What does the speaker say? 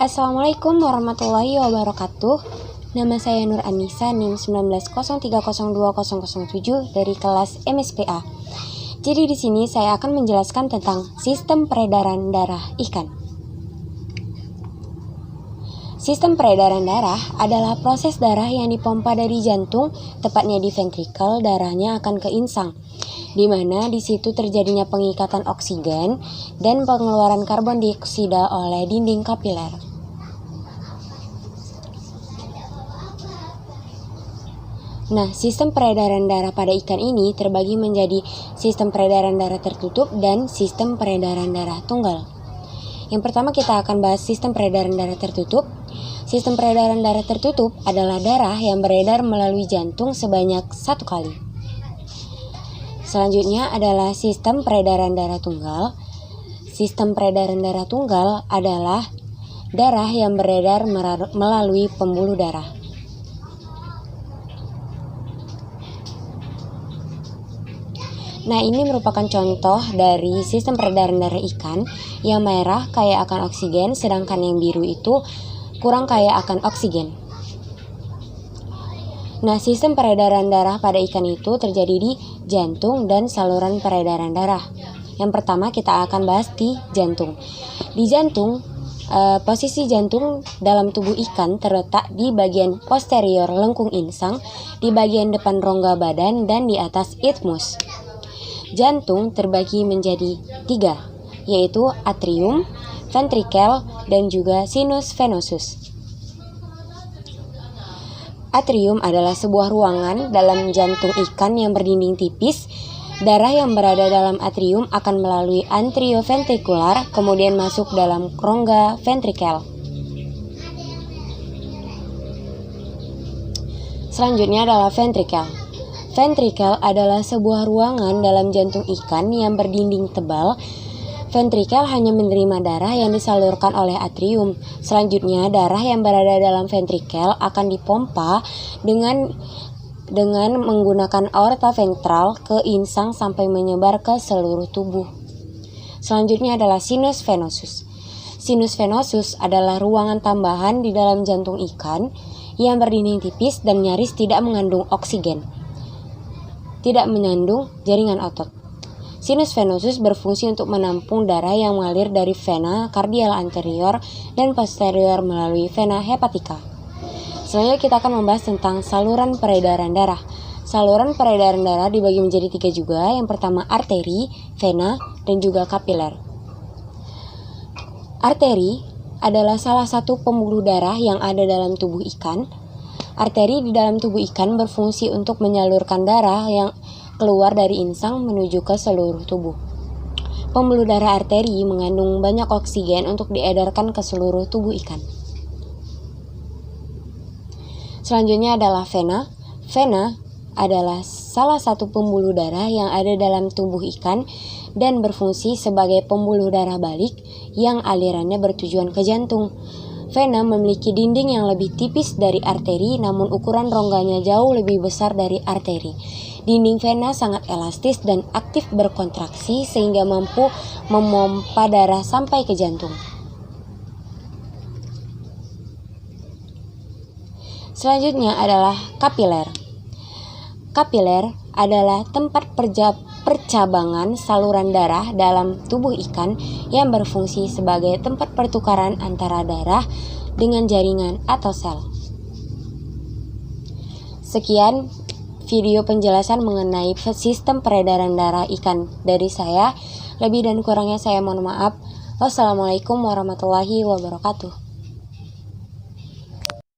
Assalamualaikum warahmatullahi wabarakatuh. Nama saya Nur Anissa, NIM 1903020007 dari kelas MSPA. Jadi di sini saya akan menjelaskan tentang sistem peredaran darah ikan. Sistem peredaran darah adalah proses darah yang dipompa dari jantung, tepatnya di ventrikel, darahnya akan ke insang, di mana di situ terjadinya pengikatan oksigen dan pengeluaran karbon dioksida oleh dinding kapiler. Nah, sistem peredaran darah pada ikan ini terbagi menjadi sistem peredaran darah tertutup dan sistem peredaran darah tunggal. Yang pertama kita akan bahas sistem peredaran darah tertutup. Sistem peredaran darah tertutup adalah darah yang beredar melalui jantung sebanyak 1 kali. Selanjutnya adalah sistem peredaran darah tunggal. Sistem peredaran darah tunggal adalah darah yang beredar melalui pembuluh darah. Nah, ini merupakan contoh dari sistem peredaran darah ikan. Yang merah kaya akan oksigen, sedangkan yang biru itu kurang kaya akan oksigen. Nah, sistem peredaran darah pada ikan itu terjadi di jantung dan saluran peredaran darah. Yang pertama kita akan bahas di jantung. Di jantung, posisi jantung dalam tubuh ikan terletak di bagian posterior lengkung insang, di bagian depan rongga badan, dan di atas isthmus. Jantung terbagi menjadi 3, yaitu atrium, ventrikel, dan juga sinus venosus. Atrium adalah sebuah ruangan dalam jantung ikan yang berdinding tipis. Darah yang berada dalam atrium akan melalui anterioventrikular, kemudian masuk dalam rongga ventrikel. Selanjutnya adalah ventrikel. Ventrikel adalah sebuah ruangan dalam jantung ikan yang berdinding tebal. Ventrikel hanya menerima darah yang disalurkan oleh atrium. Selanjutnya, darah yang berada dalam ventrikel akan dipompa dengan menggunakan aorta ventral ke insang sampai menyebar ke seluruh tubuh. Selanjutnya adalah sinus venosus. Sinus venosus adalah ruangan tambahan di dalam jantung ikan yang berdinding tipis dan nyaris tidak mengandung oksigen. Tidak menyandung jaringan otot. Sinus venosus berfungsi untuk menampung darah yang mengalir dari vena kardial anterior dan posterior melalui vena hepatika. Selanjutnya kita akan membahas tentang saluran peredaran darah. Saluran peredaran darah dibagi menjadi 3 juga. Yang pertama arteri, vena, dan juga kapiler. Arteri adalah salah satu pembuluh darah yang ada dalam tubuh ikan. Arteri di dalam tubuh ikan berfungsi untuk menyalurkan darah yang keluar dari insang menuju ke seluruh tubuh. Pembuluh darah arteri mengandung banyak oksigen untuk diedarkan ke seluruh tubuh ikan. Selanjutnya adalah vena. Vena adalah salah satu pembuluh darah yang ada dalam tubuh ikan dan berfungsi sebagai pembuluh darah balik yang alirannya bertujuan ke jantung. Vena memiliki dinding yang lebih tipis dari arteri, namun ukuran rongganya jauh lebih besar dari arteri. Dinding vena sangat elastis dan aktif berkontraksi sehingga mampu memompa darah sampai ke jantung. Selanjutnya adalah kapiler. Kapiler adalah tempat percabangan saluran darah dalam tubuh ikan yang berfungsi sebagai tempat pertukaran antara darah dengan jaringan atau sel. Sekian video penjelasan mengenai sistem peredaran darah ikan dari saya. Lebih dan kurangnya saya mohon maaf. Wassalamualaikum warahmatullahi wabarakatuh.